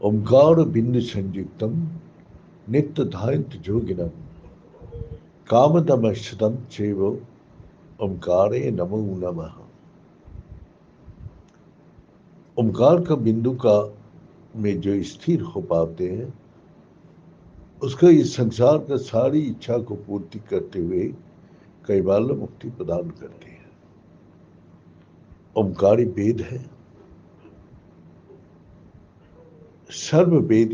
ओंकार बिंदु संयुक्तम नित्य धायंत जोगिनम कामदमश्रतम चैव ओंकारे नमो नमः। ओंकार का बिंदु का में जो स्थिर हो पाते हैं उसको इस संसार का सारी इच्छा को पूर्ति करते हुए कैवल्य मुक्ति प्रदान करते हैं। ओंकारी वेद है, सर्व वेद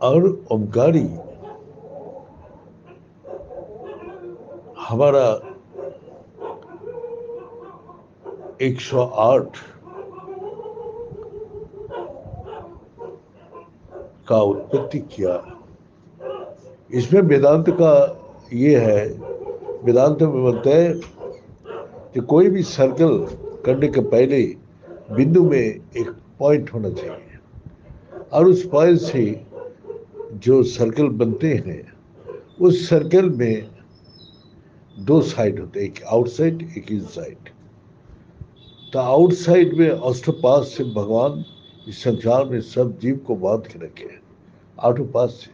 और ओंकारी हमारा 108 का उत्पत्ति किया। इसमें वेदांत का ये है, वेदांत में बोलते हैं कि कोई भी सर्कल करने के पहले बिंदु में एक पॉइंट होना चाहिए और उस पॉइंट से जो सर्कल बनते हैं उस सर्कल में दो साइड होते हैं, एक आउटसाइड एक इनसाइड। तो आउटसाइड में अष्टपाद से भगवान इस संसार में सब जीव को बांध के रखे हैं आठोपाद से,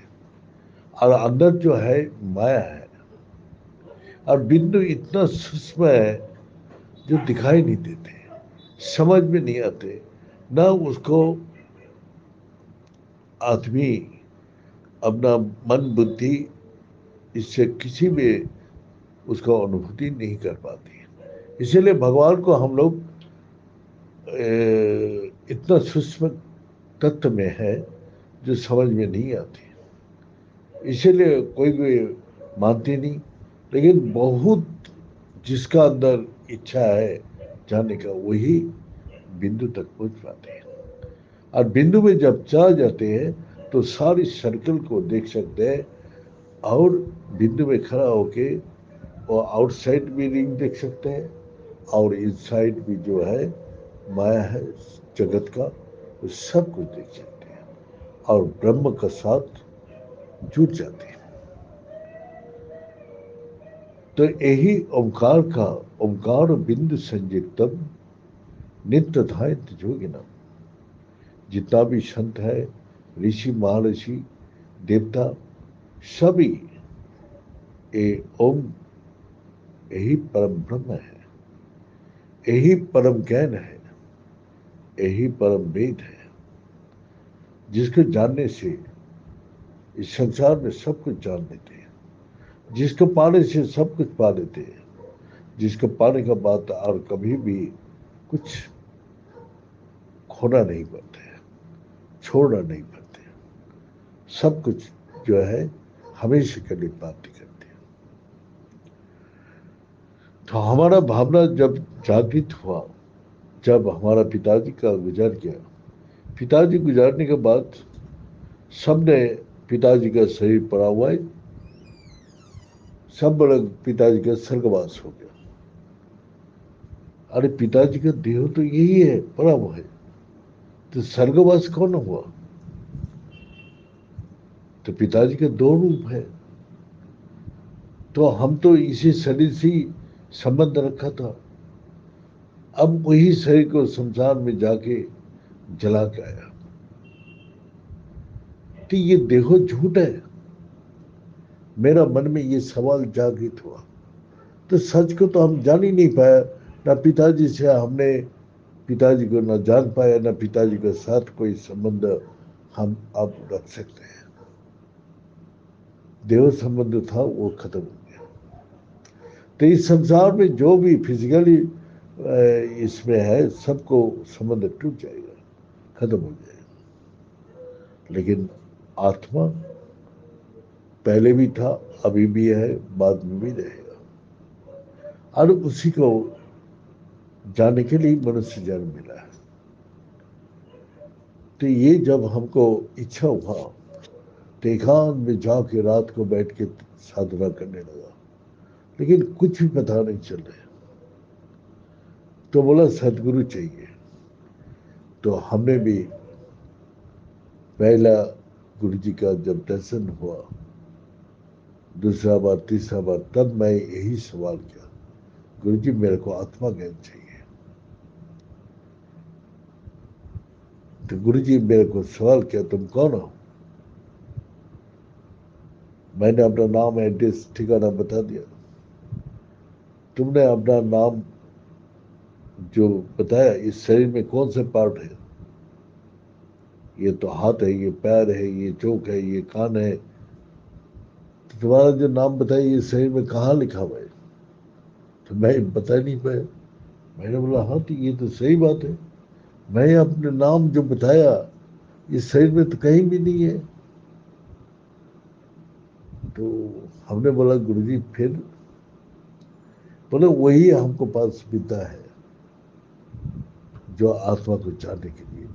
और अंदर जो है माया है और बिंदु इतना सूक्ष्म है जो दिखाई नहीं देते, समझ में नहीं आते, ना उसको आदमी अपना मन बुद्धि इससे किसी में उसको अनुभूति नहीं कर पाती। इसीलिए भगवान को हम लोग इतना सूक्ष्म तत्व में है जो समझ में नहीं आती, इसीलिए कोई भी मानती नहीं। लेकिन बहुत जिसका अंदर इच्छा है जाने का वही बिंदु तक पहुंच पाते हैं, और बिंदु में जब चला जाते हैं तो सारी सर्कल को देख सकते हैं और बिंदु में खड़ा होके वो आउटसाइड भी रिंग देख सकते हैं और इनसाइड भी जो है माया है जगत का वो सब कुछ देख सकते हैं और ब्रह्म का साथ जुड़ जाते हैं। तो यही ओंकार का ओंकार बिंदु संयुक्तम नित्य धायंत जोगिनम। जितना भी संत है, ऋषि महर्षि देवता सभी ये ओम यही परम ब्रह्म है, यही परम ज्ञान है, यही परम वेद है जिसको जानने से इस संसार में सब कुछ जान लेते हैं, जिसको पाने से सब कुछ पा लेते हैं, जिसको पाने का बात और कभी भी कुछ खोना नहीं पड़ता है, छोड़ना नहीं पड़ता है, सब कुछ जो है हमेशा के लिए प्राप्ति करते हैं। तो हमारा भावना जब जागृत हुआ, जब हमारा पिताजी का गुजर गया, पिताजी गुजरने के बाद सबने पिताजी का शरीर पड़ा हुआ है, सब बड़ा पिताजी का स्वर्गवास हो गया। अरे पिताजी का देह तो यही है, पड़ा हुआ है, तो स्वर्गवास कौन हुआ? तो पिताजी के दो रूप है, तो हम तो इसी शरीर से ही संबंध रखा था, अब वही शरीर को संसार में जाके जला के आया। तो ये देहो झूठ है। मेरा मन में ये सवाल जागृत हुआ, तो सच को तो हम जान ही नहीं पाया, ना पिताजी से हमने पिताजी को न जान पाया, न पिताजी के साथ कोई संबंध हम अब रख सकते हैं। देह संबंध था वो खत्म हो गया। तो इस संसार में जो भी फिजिकली इसमें है सबको संबंध टूट जाएगा, खत्म हो जाएगा। लेकिन आत्मा पहले भी था, अभी भी है, बाद में भी रहेगा, और उसी को जानने के लिए मनुष्य जन्म मिला है। तो ये जब हमको इच्छा हुआ तो एकांत में जाके रात को बैठ के साधना करने लगा, लेकिन कुछ भी पता नहीं चल रहा। तो बोला सदगुरु चाहिए। तो हमने भी पहला गुरु जी का जब दर्शन हुआ, दूसरा बार तीसरा बार, तब मैं यही सवाल किया, गुरु जी मेरे को आत्मा ज्ञान चाहिए। तो गुरुजी मेरे को सवाल किया, तुम कौन हो? मैंने अपना नाम, एड्रेस, ठिकाना बता दिया। तुमने अपना नाम जो बताया, इस शरीर में कौन से पार्ट है? ये तो हाथ है, ये पैर है, ये चोक है, ये कान है। तो तुम्हारा जो नाम बताया, ये शरीर में कहाँ लिखा हुआ है? तो मैं बता नहीं पाया। मैंने बोला, हाँ तो ये तो सही बात है, मैं अपने नाम जो बताया इस शरीर में तो कहीं भी नहीं है। तो हमने बोला, गुरुजी फिर? बोले, वही हमको पास विद्या है जो आत्मा को जानने के लिए,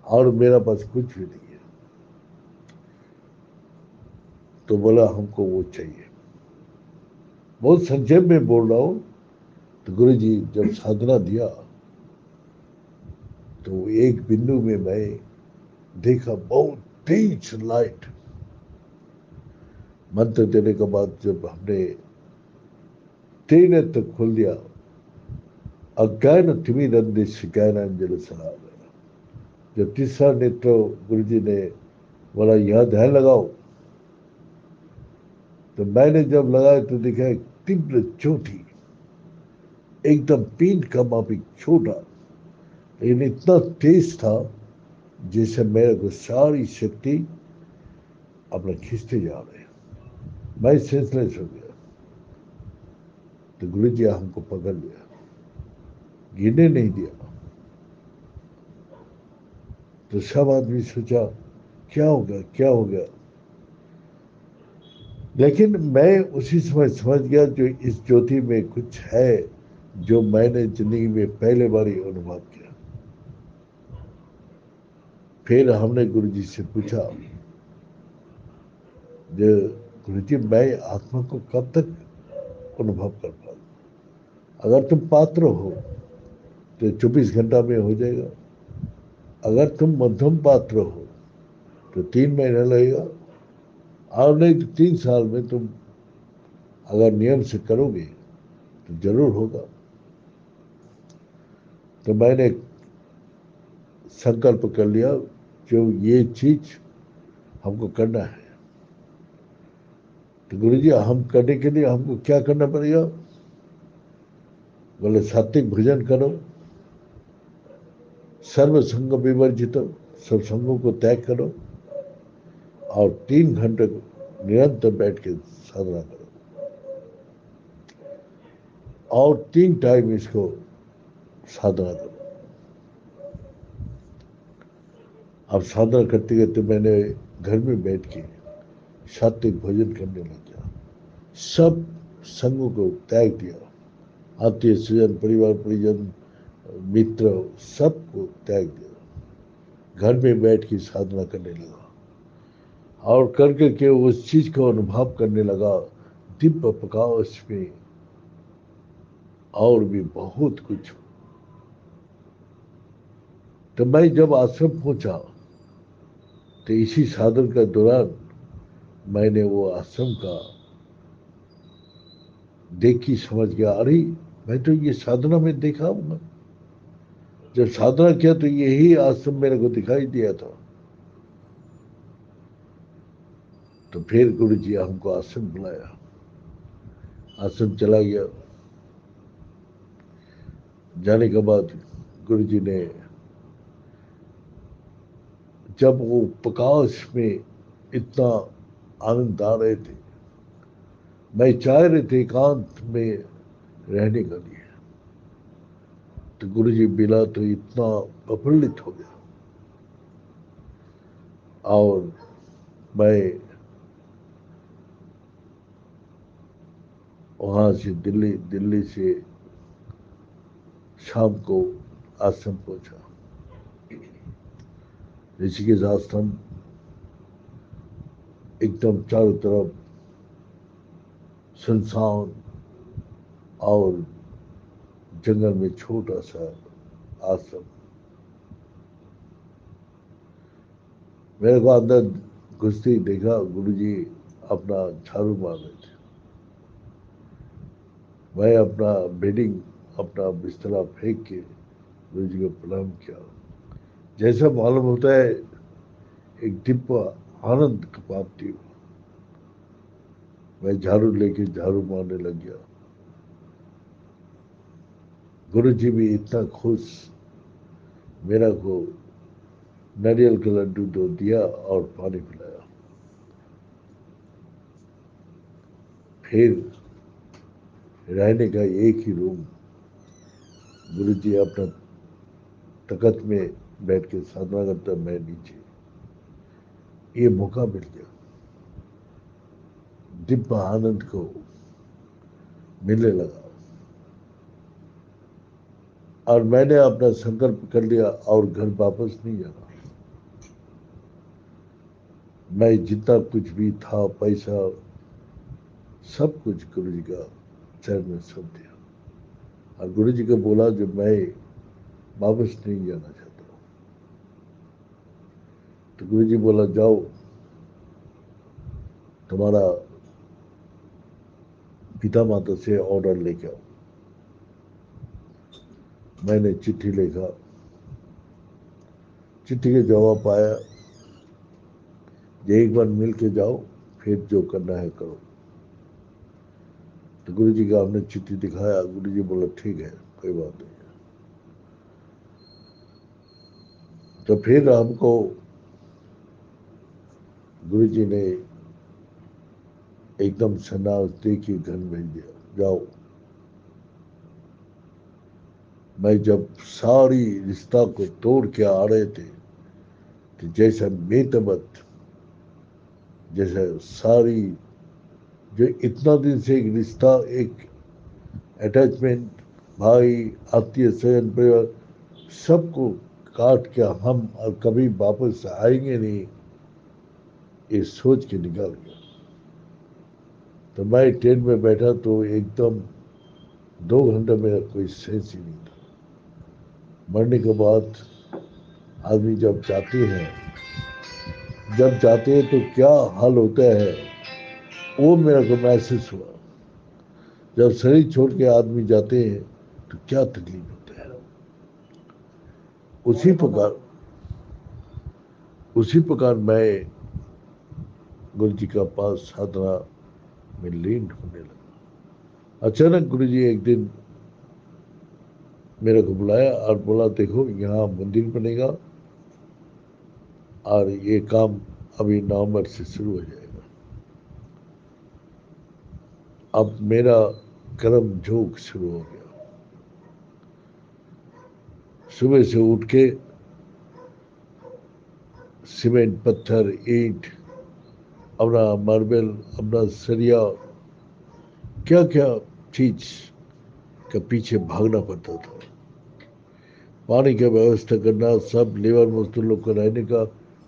और मेरा पास कुछ भी नहीं है। तो बोला, हमको वो चाहिए। बहुत संक्षेप में बोल रहा हूं। तो गुरुजी जब साधना दिया, तो एक बिंदु में मैं देखा बहुत तेज लाइट। मंत्र देने के बाद जब हमने नेत्र खोल दिया, अज्ञान तिमिरंदिश ज्ञानांजलि सलाम। जब तीसरा नेत्र गुरुजी ने बोला, यह ध्यान लगाओ, तो मैंने जब लगाया तो देखा एक तीव्र चोटी, एकदम पीन का माफिक छोटा, लेकिन इतना तेज था जैसे मेरे को सारी शक्ति अपना खींचते जा रहे हैं। मैं सेंसलेस हो गया। तो गुरु जी हमको पकड़ लिया, गिरने नहीं दिया। तो सब आदमी सोचा, क्या हो गया, क्या हो गया? लेकिन मैं उसी समय समझ गया, जो इस ज्योति में कुछ है जो मैंने जिंदगी में पहले बार ही अनुभव किया। फिर हमने गुरुजी से पूछा, जो गुरुजी, मैं आत्मा को कब तक अनुभव कर पाऊँ? अगर तुम पात्र हो तो 24 घंटा में हो जाएगा, अगर तुम मध्यम पात्र हो तो 3 महीना लगेगा, और नहीं तो 3 साल में तुम अगर नियम से करोगे तो जरूर होगा। तो मैंने संकल्प कर लिया, जो ये चीज हमको करना है। तो गुरुजी, हम करने के लिए हमको क्या करना पड़ेगा? बोले, सात्विक भोजन करो, सर्व संग विवर्जित, सब संगों को त्याग करो, और 3 घंटे निरंतर बैठ के साधना करो, और 3 टाइम इसको साधना करो। अब साधना करते करते मैंने घर में बैठ के सात्विक भोजन करने लग गया, सब संगों को त्याग दिया, आत्मीय स्वजन, परिवार परिजन, मित्र, सबको त्याग दिया, घर में बैठ के साधना करने लगा, और कर करके उस चीज को अनुभव करने लगा, दिव्य प्रकाश में, और भी बहुत कुछ। तो मैं जब आश्रम पहुंचा, तो इसी साधन का दौरान मैंने वो आश्रम का देखी, समझ गया, अरे मैं तो ये साधना में देखा हूँ। जब साधना किया तो यही आश्रम मेरे को दिखाई दिया था। तो फिर गुरु जी हमको आश्रम बुलाया, आश्रम चला गया। जाने के बाद गुरु जी ने, जब वो प्रकाश में इतना आनंद आ रहे थे, मैं चाह रहे थे एकांत में रहने के लिए, तो गुरु जी मिला तो इतना प्रफुल्लित हो गया। और मैं वहां से दिल्ली, दिल्ली से शाम को आश्रम पहुंचा। ऋषिकेश आश्रम एकदम चारों तरफ सुनसान, और जंगल में छोटा सा आश्रम। मेरे को अंदर घुसते ही देखा, गुरुजी अपना झाड़ू मार रहे थे। मैं अपना बेडिंग, अपना बिस्तरा फेंक के गुरु जी को प्रणाम किया। जैसा मालूम होता है एक दिव्य आनंद का प्राप्ति हुआ। मैं झाड़ू लेके झाड़ू मारने लग गया। गुरु जी भी इतना खुश, मेरा को नारियल का लड्डू दो दिया और पानी पिलाया। फिर रहने का एक ही रूम, गुरु जी अपना तखत में बैठ के साधना करता, मैं नीचे। ये मौका मिल गया दिव्य आनंद को मिलने लगा। और मैंने अपना संकल्प कर लिया और घर वापस नहीं जाना। मैं जितना कुछ भी था, पैसा, सब कुछ गुरु जी का चरण में सौंप दिया और गुरु जी को बोला जो मैं वापस नहीं जाना चाहता हूँ। तो गुरु जी बोला जाओ, तुम्हारा पिता माता से ऑर्डर लेके आओ। मैंने चिट्ठी लिखा, चिट्ठी के जवाब आया, एक बार मिल के जाओ, फिर जो करना है करो। तो गुरु जी का हमने चिट्ठी दिखाया। गुरु जी बोला ठीक है, कोई बात नहीं है। तो फिर हमको गुरु जी ने एकदम सन्नास दे के घर भेज दिया, जाओ। मैं जब सारी रिश्ता को तोड़ के आ रहे थे, तो जैसा बेतबत, जैसे सारी जो इतना दिन से एक रिश्ता, एक अटैचमेंट, भाई, आत्मीय, स्वयं, परिवार, सबको काट के हम और कभी वापस आएंगे नहीं, ये सोच के निकाल गया। तो मैं ट्रेन में बैठा तो एकदम 2 घंटे मेरा कोई सेंस ही नहीं था। मरने के बाद आदमी जब जाते हैं तो क्या हाल होता है, वो मेरे को महसूस हुआ। जब शरीर छोड़ के आदमी जाते हैं तो क्या तकलीफ होता है। उसी प्रकार उसी प्रकार मैं गुरु जी का पास साधना में लीन होने लगा। अचानक गुरु जी एक दिन मेरे को बुलाया और बोला देखो यहाँ मंदिर बनेगा और ये काम अभी नवंबर से शुरू हो जाएगा। अब मेरा कर्म जोग शुरू हो गया। सुबह से उठ के सीमेंट, पत्थर, ईंट, अपना मार्बल, अपना सरिया, क्या क्या चीज के पीछे भागना पड़ता था। पानी का व्यवस्था करना, सब लेबर मजदूर लोग को रहने का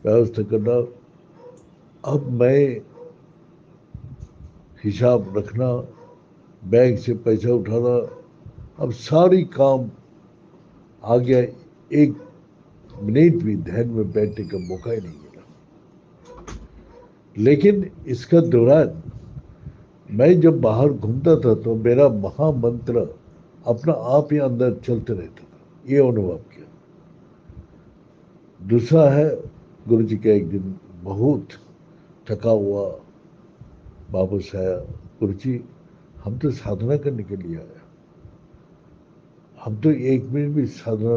व्यवस्था करना। अब मैं हिसाब रखना, बैंक से पैसा उठाना, अब सारी काम आ गया। एक मिनट भी ध्यान में बैठने का मौका ही नहीं मिला। लेकिन इसका दौरान मैं जब बाहर घूमता था तो मेरा महामंत्र अपना आप ही अंदर चलते रहता था, ये अनुभव किया। दूसरा है, गुरु जी का एक दिन बहुत थका हुआ वापस आया। गुरु जी हम तो साधना करने के लिए आए, हम तो एक मिनट भी साधना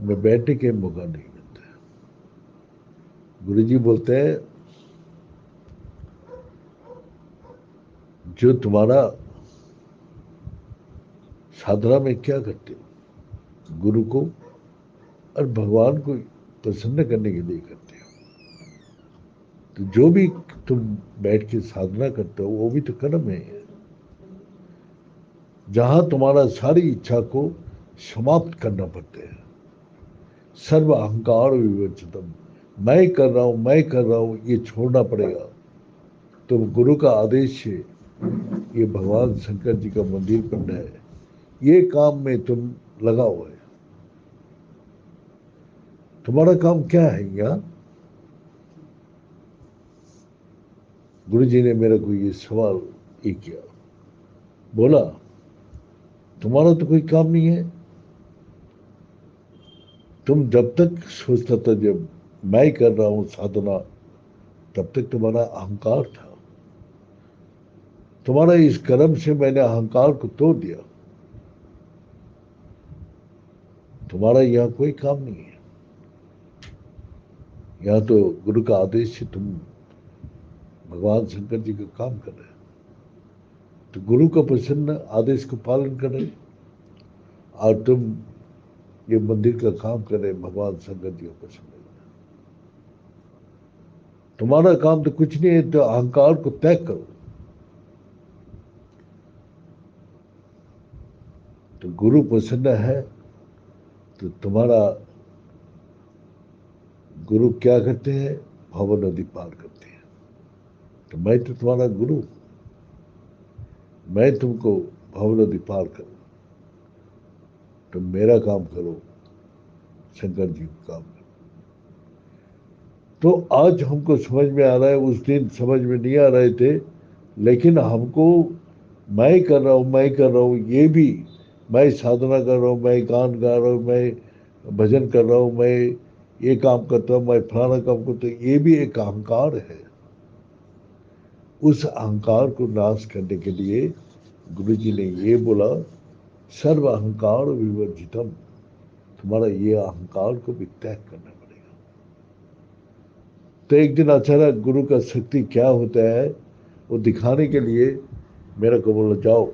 में बैठने के मौका नहीं मिलता है। गुरु जी बोलते हैं जो तुम्हारा साधना में क्या करते हो, गुरु को और भगवान को प्रसन्न करने के लिए करते हो। तो जो भी तुम बैठ के साधना करते हो वो भी तो कर्म है। जहां तुम्हारा सारी इच्छा को समाप्त करना पड़ता है। सर्व अहंकार विवर्जितम, मैं कर रहा हूं, मैं कर रहा हूं, ये छोड़ना पड़ेगा। तो गुरु का आदेश है, ये भगवान शंकर जी का मंदिर बनना है, ये काम में तुम लगा हुआ है। तुम्हारा काम क्या है यहाँ? गुरु जी ने मेरे को ये सवाल ये किया। बोला तुम्हारा तो कोई काम नहीं है। तुम जब तक सोचता था जब मैं कर रहा हूं साधना, तब तक तुम्हारा अहंकार था। तुम्हारा इस कर्म से मैंने अहंकार को तोड़ दिया। तुम्हारा यहां कोई काम नहीं है। यहां तो गुरु का आदेश से तुम भगवान शंकर जी का काम कर रहे हो। तो गुरु का प्रसन्न आदेश को पालन कर रहे, और तुम ये मंदिर का काम कर रहे भगवान शंकर जी को प्रसन्न करना। तुम्हारा काम तो कुछ नहीं है, तो अहंकार को त्याग करो। तो गुरु प्रसन्न है तो तुम्हारा गुरु क्या करते हैं? भव नदी पार करते हैं। तो मैं तो तुम्हारा गुरु, मैं तुमको भव नदी पार करूं, तुम मेरा काम करो, शंकर जी का काम करो। तो आज हमको समझ में आ रहा है, उस दिन समझ में नहीं आ रहे थे, लेकिन हमको मैं कर रहा हूं, मैं कर रहा हूं, ये भी मैं साधना कर रहा हूं, मैं गान गा रहा हूं, मैं भजन कर रहा हूं, मैं ये काम करता हूं, मैं फलाना काम करता हूं, ये भी एक अहंकार है। उस अहंकार को नाश करने के लिए गुरु जी ने ये बोला, सर्व अहंकार विवर्जितम। तुम्हारा ये अहंकार को भी त्याग करना पड़ेगा। तो एक दिन अचानक गुरु का शक्ति क्या होता है वो दिखाने के लिए मेरे को बोला, जाओ।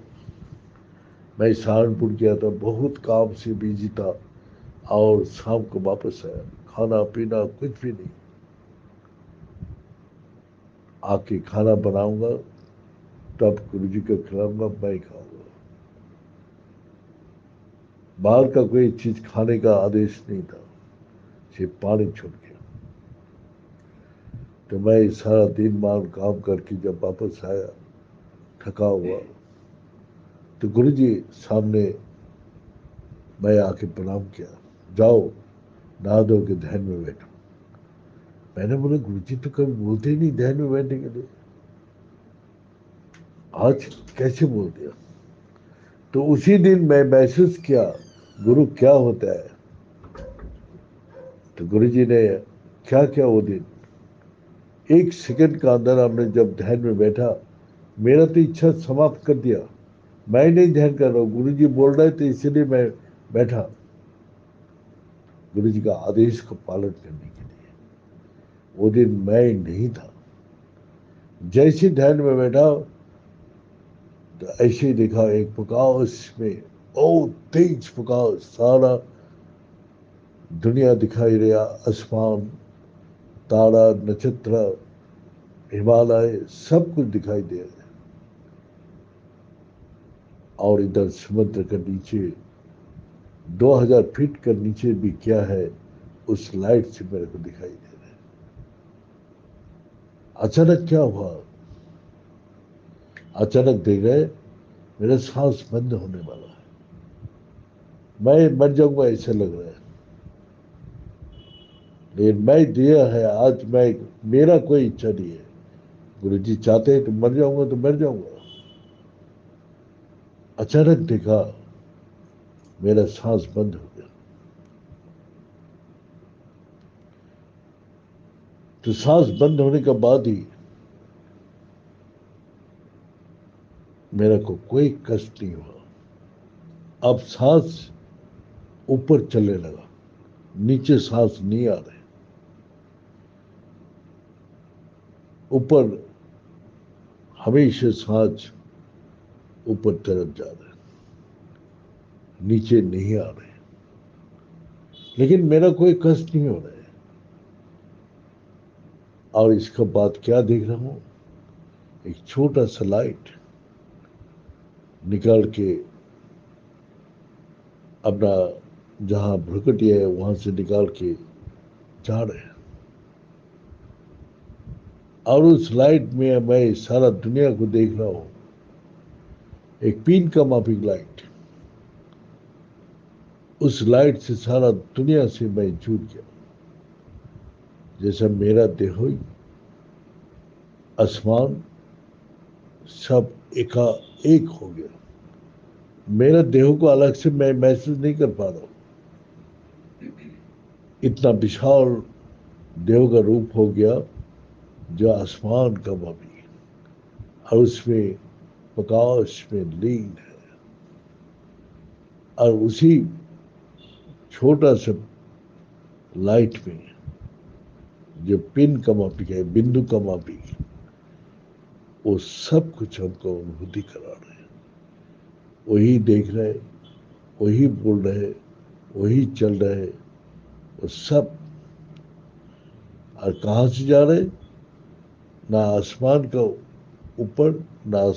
मैं सहारनपुर गया था, बहुत काम से बिजी था, और शाम को वापस आया, खाना पीना कुछ भी नहीं। आके खाना बनाऊंगा, तब गुरु जी को खिलाऊंगा, मैं खाऊंगा। बाहर का कोई चीज खाने का आदेश नहीं था, सिर्फ पानी छूट गया। तो मैं सारा दिन मान काम करके जब वापस आया थका हुआ, तो गुरु जी सामने मैं आके प्रणाम किया, जाओ नहा धो के ध्यान में बैठो। मैंने बोला, गुरु जी तो कभी बोलते ही नहीं ध्यान में बैठने के लिए, आज कैसे बोल दिया? तो उसी दिन मैं महसूस किया गुरु क्या होता है। तो गुरु जी ने क्या किया वो दिन, एक सेकंड का अंदर हमने जब ध्यान में बैठा, मेरा तो इच्छा समाप्त कर दिया। मैं नहीं ध्यान कर रहा हूँ, गुरु जी बोल रहे थे इसलिए मैं बैठा, गुरु जी का आदेश को पालन करने के लिए। वो दिन मैं नहीं था। जैसे ध्यान में बैठा तो ऐसे ही देखा एक प्रकाश में, ओ तेज प्रकाश, सारा दुनिया दिखाई दिया, आसमान, तारा, नक्षत्र, हिमालय, सब कुछ दिखाई दे रहा है। और इधर समुद्र के नीचे 2000 फीट के नीचे भी क्या है, उस लाइट से मेरे को दिखाई दे रहा है। अचानक क्या हुआ, अचानक देख रहे मेरा सांस बंद होने वाला है, मैं मर जाऊंगा ऐसा लग रहा है। लेकिन मैं दिया है आज, मैं, मेरा कोई इच्छा नहीं है। गुरु जी चाहते हैं तो मर जाऊंगा तो मर जाऊंगा। अचानक देखा मेरा सांस बंद हो गया। तो सांस बंद होने के बाद ही मेरे को कोई कष्ट नहीं हुआ। अब सांस ऊपर चलने लगा, नीचे सांस नहीं आ रहे, ऊपर हमेशा सांस ऊपर तरफ जा रहे, नीचे नहीं आ रहे। लेकिन मेरा कोई कष्ट नहीं हो रहा है। और इसका बाद क्या देख रहा हूं, एक छोटा सा लाइट निकाल के अपना जहां भ्रुकटी है वहां से निकाल के जा रहे हैं। और उस लाइट में मैं सारा दुनिया को देख रहा हूं, एक पिन का माफिक लाइट। उस लाइट से सारा दुनिया से मैं जुड़ गया, जैसा मेरा देह ही आसमान सब एका एक हो गया। मेरा देह को अलग से मैं महसूस नहीं कर पा रहा हूं। इतना विशाल देव का रूप हो गया जो आसमान का भी, और उसमें प्रकाश में लीन है। और उसी छोटा सा लाइट में जो पिन का मापी है, बिंदु का मापी, वो सब कुछ हमको अनुभूति करा रहे हैं। वही देख रहे, वही बोल रहे, वही चल रहे, वो सब। और कहाँ से जा रहे? ना आसमान का ऊपर, ना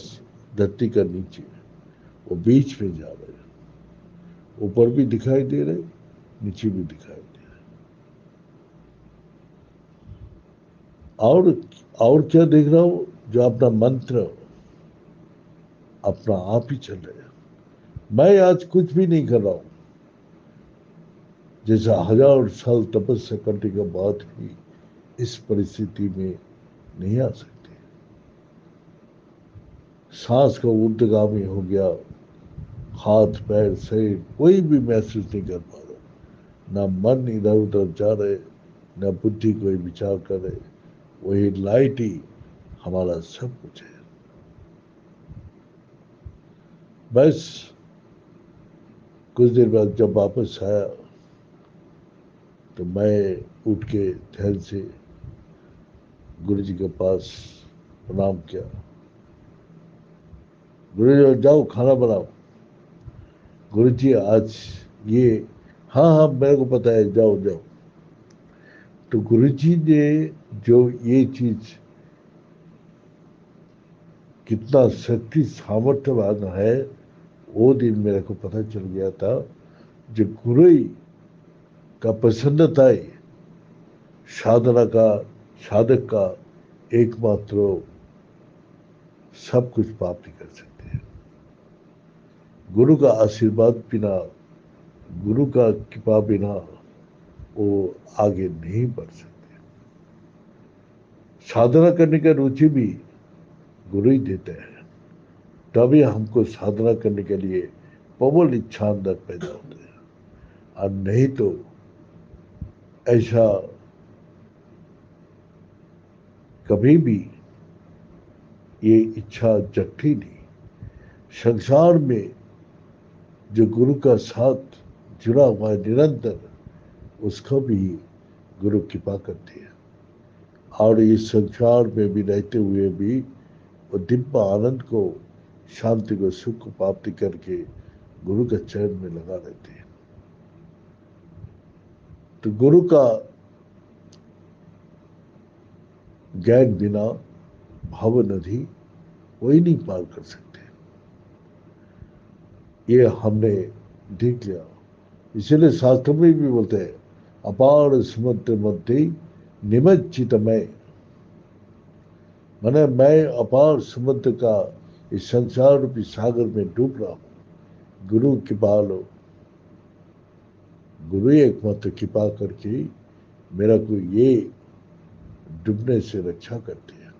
धरती का नीचे, वो बीच में जा रहे हैं। ऊपर भी दिखाई दे रहे, नीचे भी दिखाई दे रहे। और क्या देख रहा हूं? जो अपना मंत्र अपना आप ही चल रहा है। मैं आज कुछ भी नहीं कर रहा हूं। जैसा 1000 साल तपस्या करने के बाद भी इस परिस्थिति में नहीं आ सकते। सांस का ऊर्ध्वगामी हो गया, हाथ पैर शरीर कोई भी महसूस नहीं कर पा रहा। ना मन इधर उधर जा रहे, ना बुद्धि कोई विचार कर रहे। वही लाइट ही हमारा सब कुछ है। बस कुछ देर बाद जब वापस आया तो मैं उठ के धैर्य से गुरु जी के पास प्रणाम किया। गुरु जी जाओ खाना बनाओ। गुरु जी आज ये, हाँ हाँ मेरे को पता है, जाओ जाओ। तो गुरु जी ने जो ये चीज कितना शक्ति सामर्थ्यवान है, वो दिन मेरे को पता चल गया था। जो गुरु ही का प्रसन्नता ही साधना का, साधक का एकमात्र सब कुछ प्राप्त कर सकते हैं। गुरु का आशीर्वाद बिना, गुरु का कृपा बिना वो आगे नहीं बढ़ सकते। साधना करने का रुचि भी गुरु ही देते हैं। तभी हमको साधना करने के लिए प्रबल इच्छा अंदर पैदा होते हैं। और नहीं तो ऐसा कभी भी ये इच्छा जगती नहीं। संसार में जो गुरु का साथ जुड़ा हुआ है निरंतर, उसको भी गुरु कृपा करती है। और इस संसार में भी रहते हुए भी वो दिव्य आनंद को, शांति को, सुख को प्राप्ति करके गुरु के चरण में लगा रहते हैं। तो गुरु का ज्ञान बिना भव नदी कोई नहीं पार कर सकते। ये हमने देख लिया। इसीलिए शास्त्र में भी बोलते हैं, अपार समुद्र मध्य निमज्जितमय। मैंने मैं अपार समुद्र का इस संसार रूपी सागर में डूब रहा हूं। गुरु कृपा लो, गुरु एकमात्र कृपा करके मेरा को ये डूबने से रक्षा करते हैं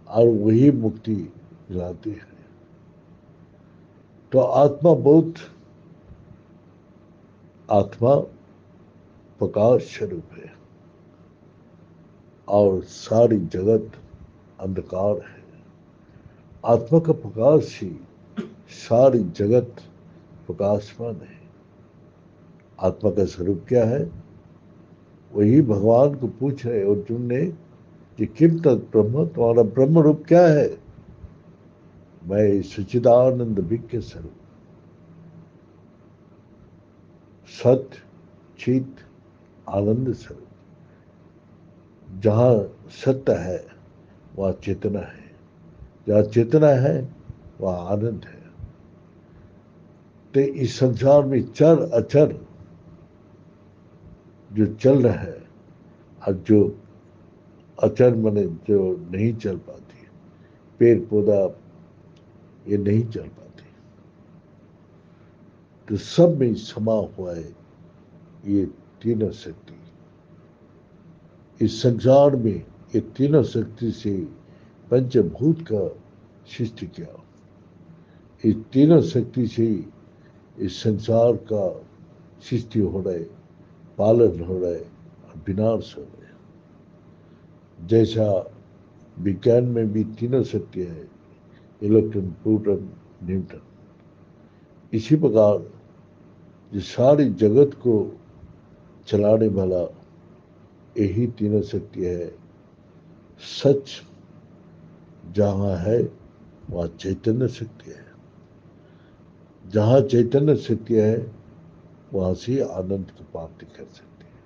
और वही मुक्ति दिलाते हैं। तो आत्मा बहुत, आत्मा प्रकाश स्वरूप है और सारी जगत अंधकार है। आत्मा का प्रकाश ही सारी जगत प्रकाशमान है। आत्मा का स्वरूप क्या है? वही भगवान को पूछ रहे अर्जुन ने कि किम तत् ब्रह्म, तुम्हारा ब्रह्म रूप क्या है? मैं सच्चिदानंद विज्ञ स्वरूप, सत्य चित आनंद स्वरूप। जहां सत्य है वहां चेतना है, जहां चेतना है वहां आनंद है। तो इस संसार में चर अचर जो चल रहा है, और जो अचर माने जो नहीं चल पाती, पेड़ पौधा ये नहीं चल पाते, तो सब में समा हुआ है ये तीनों शक्ति। इस संसार में ये तीनों शक्ति से पंचभूत का सृष्टि किया। इस तीनों शक्ति से ही इस संसार का सृष्टि हो रहा है, पालन हो रहा है और विनाश हो रहा है। जैसा विज्ञान में भी तीनों शक्ति है, इलेक्ट्रॉन, प्रोटॉन, न्यूट्रॉन, इसी प्रकार जो सारी जगत को चलाने वाला यही तीनों शक्ति है। सच जहाँ है वहाँ चैतन्य शक्ति है, जहाँ चैतन्य शक्ति है वहाँ से आनंद की प्राप्ति कर सकते हैं।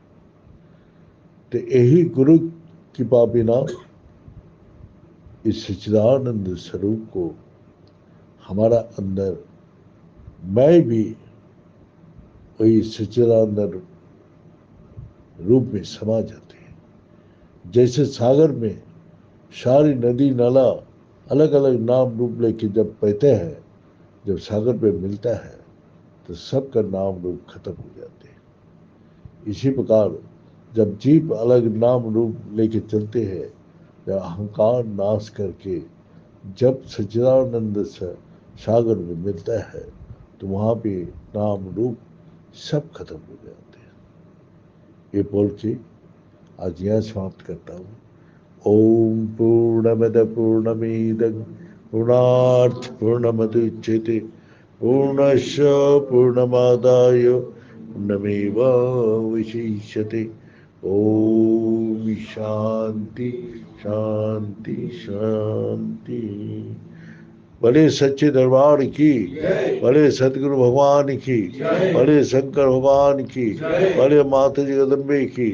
तो यही गुरु कृपा बिना इस सच्चिदानंद स्वरूप को हमारा अंदर मैं भी वही सच्चिदानंद रूप में समा जाते हैं। जैसे सागर में सारी नदी नाला अलग अलग नाम रूप लेके जब बहते हैं, जब सागर पे मिलता है तो सबका नाम रूप खत्म हो जाते हैं। इसी प्रकार जब जीव अलग नाम रूप लेके चलते हैं, जब अहंकार नाश करके जब सच्चिदानंद सागर में मिलता है तो वहाँ पे नाम रूप सब खत्म हो जाते हैं। ये बोल के आज यह समाप्त करता हूँ। ओम पूर्णमद पूर्णमिदं पूर्णात् पूर्णमुदच्यते पूर्णस्य पूर्णमादाय पूर्णमेवावशिष्यते। ओम शांति शांति शांति। बड़े सच्चे दरबार की, बड़े सदगुरु भगवान की, बड़े शंकर भगवान की, बड़े माता जगदम्बे की,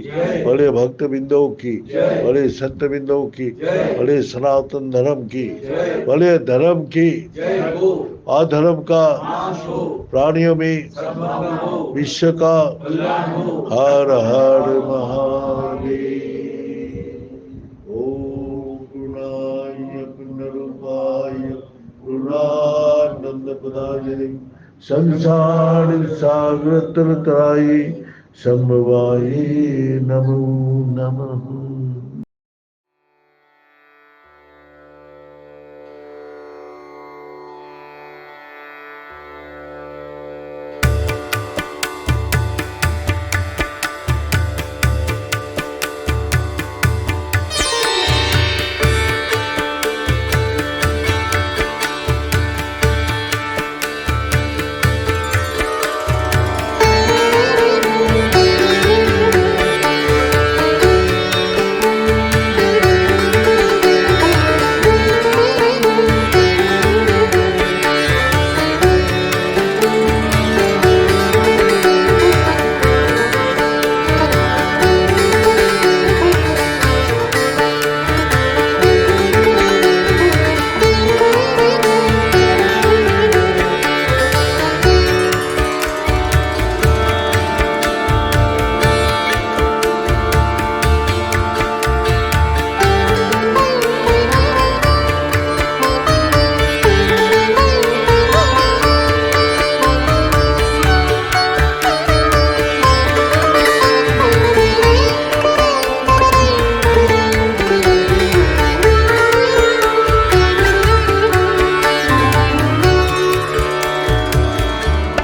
बड़े भक्त बिंदों की, बड़े संत बिंदों की, बड़े सनातन धर्म की, बड़े धर्म की, अधर्म का प्राणियों में विश्व का हर हर महादेव। ओम गुणाय पुनरुपाय पूर्णानंद पदाय संसार सागर तरताई संभवाय नमो नमः।